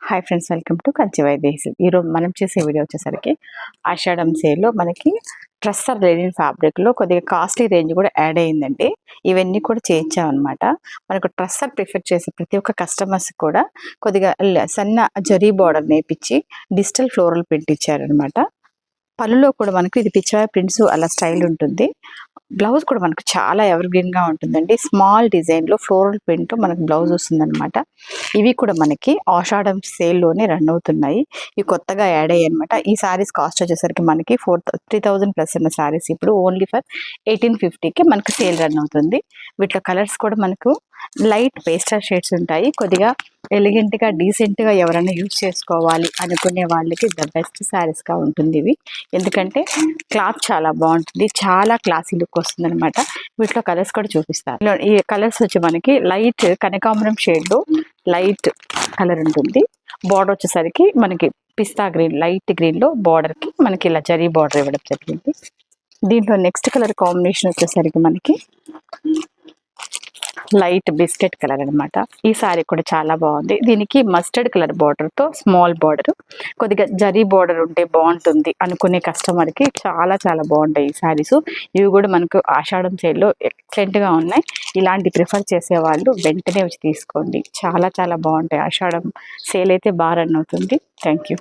Hi friends, welcome to Kanchi వైదేశం. ఈరోజు మనం చేసే వీడియో వచ్చేసరికి ఆషాఢం సేల్లో మనకి ట్రస్సర్ లెనిన్ ఫ్యాబ్రిక్లో కొద్దిగా కాస్ట్లీ రేంజ్ కూడా యాడ్ అయ్యిందండి. ఇవన్నీ కూడా చేయించామన్నమాట. మనకు ట్రస్సర్ ప్రిఫర్ చేసే ప్రతి ఒక్క కస్టమర్స్ కూడా కొద్దిగా సన్న జరీ బార్డర్ నేర్పించి డిజిటల్ ఫ్లోరల్ ప్రింట్ ఇచ్చారనమాట. పళ్ళులో కూడా మనకు ఇది పిచ్వాయ్ ప్రింట్స్ అలా స్టైల్ ఉంటుంది. బ్లౌజ్ కూడా మనకు చాలా ఎవర్ గ్రీన్ గా ఉంటుందండి. స్మాల్ డిజైన్ లో ఫ్లోరల్ ప్రింట్ మనకు బ్లౌజ్ వస్తుందన్నమాట. ఇవి కూడా మనకి ఆషాఢం సేల్ లోనే రన్ అవుతున్నాయి. ఇవి కొత్తగా యాడ్ అయ్యాయి అనమాట. ఈ సారీస్ కాస్ట్ వచ్చేసరికి మనకి 3000 ప్లస్ ఉన్న సారీస్ ఇప్పుడు ఓన్లీ ఫర్ 1850కి మనకు సేల్ రన్ అవుతుంది. వీటిలో కలర్స్ కూడా మనకు లైట్ పేస్టల్ షేడ్స్ ఉంటాయి. కొద్దిగా ఎలిగెంట్ గా డీసెంట్ గా ఎవరైనా యూజ్ చేసుకోవాలి అనుకునే వాళ్ళకి ద బెస్ట్ సారీస్ గా ఉంటుంది ఇవి. ఎందుకంటే క్లాత్ చాలా బాగుంటుంది, చాలా క్లాసీ లుక్ వస్తుంది అనమాట. వీటిలో కలర్స్ కూడా చూపిస్తారు. ఈ కలర్స్ వచ్చి మనకి లైట్ కనకాంబరం షేడ్ లో లైట్ కలర్ ఉంటుంది. బార్డర్ వచ్చేసరికి మనకి పిస్తా గ్రీన్, లైట్ గ్రీన్ లో బార్డర్ కి మనకి ఇలా జరీ బార్డర్ ఇవ్వడం జరిగింది. దీంట్లో నెక్స్ట్ కలర్ కాంబినేషన్ వచ్చేసరికి మనకి లైట్ బిస్కెట్ కలర్ అనమాట. ఈ సారీ కూడా చాలా బాగుంది. దీనికి మస్టర్డ్ కలర్ బార్డర్ తో స్మాల్ బార్డర్, కొద్దిగా జరీ బార్డర్ ఉంటే బాగుంటుంది అనుకునే కస్టమర్ కి చాలా చాలా బాగుంటాయి ఈ సారీస్. ఇవి కూడా మనకు ఆషాఢం సేల్లో ఎక్సలెంట్ గా ఉన్నాయి. ఇలాంటి ప్రిఫర్ చేసే వాళ్ళు వెంటనే వచ్చి తీసుకోండి. చాలా చాలా బాగుంటాయి. ఆషాఢం సేల్ అయితే బాగా రన్ అవుతుంది. Thank you.